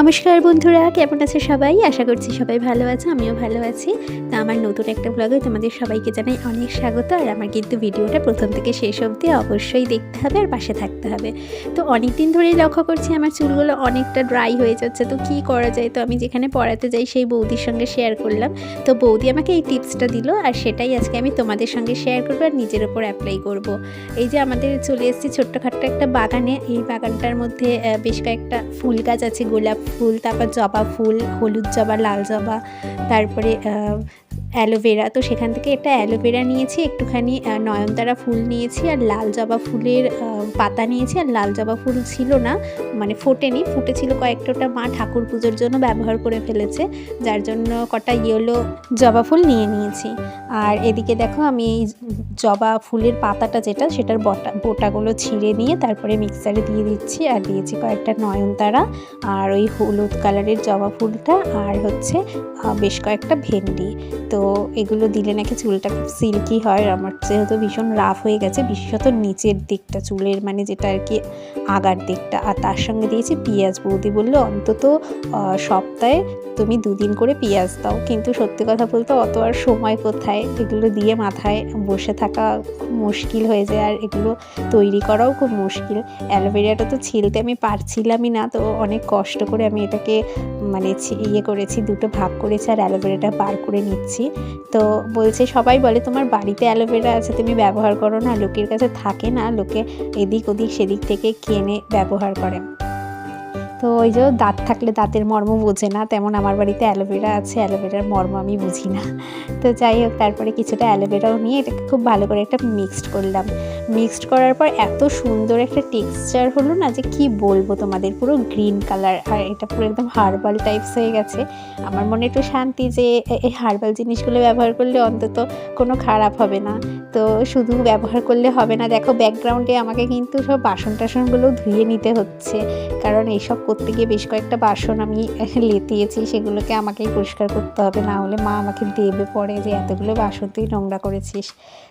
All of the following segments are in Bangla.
নমস্কার বন্ধুরা, কেমন আছে সবাই? আশা করছি সবাই ভালো আছে, আমিও ভালো আছি। তো আমার নতুন একটা ব্লগে তোমাদের সবাইকে জানাই অনেক স্বাগত। আর আমার কিন্তু ভিডিওটা প্রথম থেকে শেষ অবধি অবশ্যই দেখতে হবে আর পাশে থাকতে হবে। তো অনেক দিন ধরেই লক্ষ্য করছি আমার চুলগুলো অনেকটা ড্রাই হয়ে যাচ্ছে। তো কী করা যায়? তো আমি যেখানে পড়াতে যাই সেই বৌদির সঙ্গে শেয়ার করলাম। তো বৌদি আমাকে এই টিপসটা দিল আর সেটাই আজকে আমি তোমাদের সঙ্গে শেয়ার করবো আর নিজের ওপর অ্যাপ্লাই করব। এই যে আমাদের চলে এসেছি ছোট্টখাট্ট একটা বাগানে। এই বাগানটার মধ্যে বেশ কয়েকটা ফুল গাছ আছে, গোলাপ ফুল, তারপর জবা ফুল, হলুদ জবা, লাল জবা, তারপরে অ্যালোভেরা। তো সেখান থেকে একটা অ্যালোভেরা নিয়েছি, একটুখানি নয়নতারা ফুল নিয়েছি আর লাল জবা ফুলের পাতা নিয়েছি। আর লাল জবা ফুল ছিল না, মানে ফোটেনি, ফুটেছিল কয়েকটা, ওটা মা ঠাকুর পুজোর জন্য ব্যবহার করে ফেলেছে, যার জন্য কটা ইয়েলো জবা ফুল নিয়ে নিয়েছি। আর এদিকে দেখো আমি এই জবা ফুলের পাতাটা যেটা, সেটার বোটাগুলো ছিঁড়ে নিয়ে তারপরে মিক্সারে দিয়ে দিচ্ছি। আর দিয়েছি কয়েকটা নয়নতারা আর ওই হলুদ কালারের জবা ফুলটা আর হচ্ছে বেশ কয়েকটা ভেন্ডি। তো এগুলো দিলে নাকি চুলটা খুব সিল্কি হয়। আমার যেহেতু ভীষণ রাফ হয়ে গেছে, বিশেষত নিচের দিকটা চুলের, মানে যেটা আর কি আগার দিকটা। আর তার সঙ্গে দিয়েছি পেঁয়াজ। বৌদি বললো অন্তত সপ্তাহে তুমি 2 দিন করে পেঁয়াজ দাও। কিন্তু সত্যি কথা বলতে অত আর সময় কোথায়, এগুলো দিয়ে মাথায় বসে থাকা খুব মুশকিল হয়ে যায় আর এগুলো তৈরি করাও খুব মুশকিল। অ্যালোভেরাটা তো ছিলতে আমি পারছিলামই না, তো অনেক কষ্ট করে আমি এটাকে মানে করেছি, 2টো ভাগ করেছি আর অ্যালোভেরাটা বার করে নিচ্ছি। তো বলছে, সবাই বলে তোমার বাড়িতে অ্যালোভেরা আছে তুমি ব্যবহার করো না, লোকের কাছে থাকে না, লোকে এদিক ওদিক সেদিক থেকে কিনে ব্যবহার করে। তো ওই যে দাঁত থাকলে দাঁতের মর্ম বোঝে না, তেমন আমার বাড়িতে অ্যালোভেরা আছে, অ্যালোভেরার মর্ম আমি বুঝি না। তো যাই হোক, তারপরে কিছুটা অ্যালোভেরাও নিয়ে এটাকে খুব ভালো করে একটা মিক্সড করলাম। মিক্সড করার পর এত সুন্দর একটা টেক্সচার হলো না, যে কি বলবো তোমাদের, পুরো গ্রিন কালার। আর এটা পুরো একদম হার্বাল টাইপস হয়ে গেছে। আমার মনে একটু শান্তি যে এই হার্বাল জিনিসগুলো ব্যবহার করলে অন্তত কোনো খারাপ হবে না। তো শুধু ব্যবহার করলে হবে না, দেখো ব্যাকগ্রাউন্ডে আমাকে কিন্তু সব বাসন টাসনগুলো ধুয়ে নিতে হচ্ছে, কারণ এইসব করতে গিয়ে বেশ কয়েকটা বাসন আমি লেতিয়েছি, সেগুলোকে আমাকেই পরিষ্কার করতে হবে, না হলে মা আমাকে দেবে পরে যে এতগুলো বাসন তুই নোংরা করেছিস।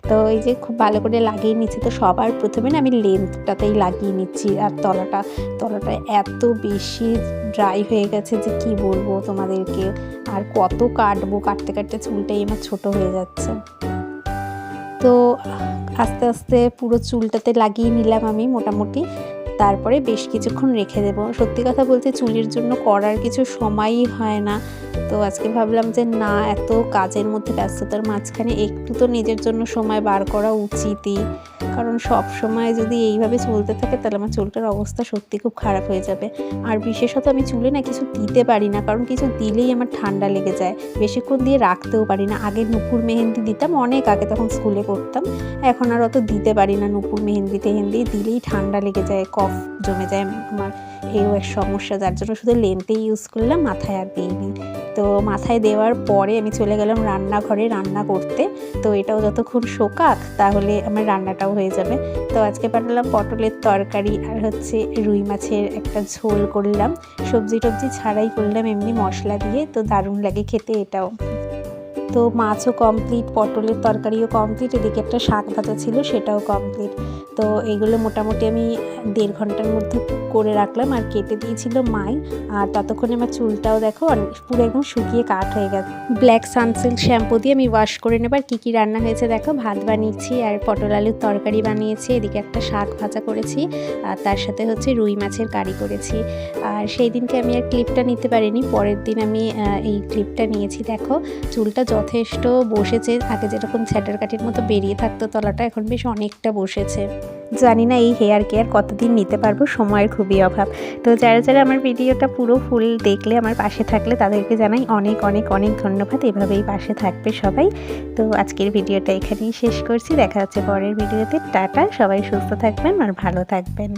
তো এই যে খুব ভালো করে লাগিয়ে নিচ্ছি। তো সবার প্রথমে না আমি লেন্থটাতেই লাগিয়ে নিচ্ছি। আর তলাটা এত বেশি ড্রাই হয়ে গেছে যে কি বলবো তোমাদেরকে। আর কত কাটবো, কাটতে কাটতে চুলটাই আমার ছোট হয়ে যাচ্ছে। তো আস্তে আস্তে পুরো চুলটাতে লাগিয়ে নিলাম আমি মোটামুটি। তারপরে বেশ কিছুক্ষণ রেখে দেবো। সত্যি কথা বলতে চুলের জন্য করার কিছু সময়ই হয় না। তো আজকে ভাবলাম যে না, এত কাজের মধ্যে ব্যস্ততার মাঝখানে একটু তো নিজের জন্য সময় বার করা উচিতই, কারণ সব সময় যদি এইভাবে চলতে থাকে তাহলে আমার চুলটার অবস্থা সত্যি খুব খারাপ হয়ে যাবে। আর বিশেষত আমি চুলে না কিছু দিতে পারি না, কারণ কিছু দিলেই আমার ঠান্ডা লেগে যায়, বেশিক্ষণ দিয়ে রাখতেও পারি না। আগে নুপুর মেহেন্দি দিতাম অনেক আগে, তখন স্কুলে করতাম, এখন আর অত দিতে পারি না। নুপুর মেহেন্দি টেহেন্দি দিলেই ঠান্ডা লেগে যায়, কফ জমে যায় আমার, এও এক সমস্যা, যার জন্য শুধু লেন্থে ইউজ করলাম, মাথায় আর দিইনি। তো মাথায় দেওয়ার পরে আমি চলে গেলাম রান্নাঘরে রান্না করতে। তো এটাও যতক্ষণ শোকাক তাহলে আমার রান্নাটাও হয়ে যাবে। তো আজকে বানালাম পটলের তরকারি আর হচ্ছে রুই মাছের একটা ঝোল করলাম, সবজি টবজি ছাড়াই করলাম, এমনি মশলা দিয়ে। তো দারুণ লাগে খেতে এটাও। তো মাছও কমপ্লিট, পটলের তরকারিও কমপ্লিট, এদিকে একটা শাক ভাজা ছিল সেটাও কমপ্লিট। তো এইগুলো মোটামুটি আমি 1.5 ঘন্টার মধ্যে করে রাখলাম আর কেটে দিয়েছিল মাই। আর ততক্ষণে আমার চুলটাও দেখো পুরো একদম শুকিয়ে কাট হয়ে গেছে। ব্ল্যাক সানসিল্ক শ্যাম্পু দিয়ে আমি ওয়াশ করে নেবার। কী কী রান্না হয়েছে দেখো, ভাত বানিয়েছি আর পটল আলুর তরকারি বানিয়েছি, এদিকে একটা শাক ভাজা করেছি আর তার সাথে হচ্ছে রুই মাছের কারি করেছি। আর সেই দিনকে আমি আর ক্লিপটা নিতে পারিনি, পরের দিন আমি এই ক্লিপটা নিয়েছি। দেখো চুলটা যথেষ্ট বসেছে, আগে যেরকম ছ্যাটার কাটির মতো বেরিয়ে থাকতো তলাটা, এখন বেশ অনেকটা বসেছে। জানি না এই হেয়ার কেয়ার কতদিন নিতে পারবো, সময়ের খুবই অভাব। তো যারা যারা আমার ভিডিওটা পুরো ফুল দেখলে, আমার পাশে থাকলে, তাদেরকে জানাই অনেক অনেক অনেক ধন্যবাদ। এভাবেই পাশে থাকবে সবাই। তো আজকের ভিডিওটা এখানেই শেষ করছি, দেখা হচ্ছে পরের ভিডিওতে। টাটা, সবাই সুস্থ থাকবেন আর ভালো থাকবেন।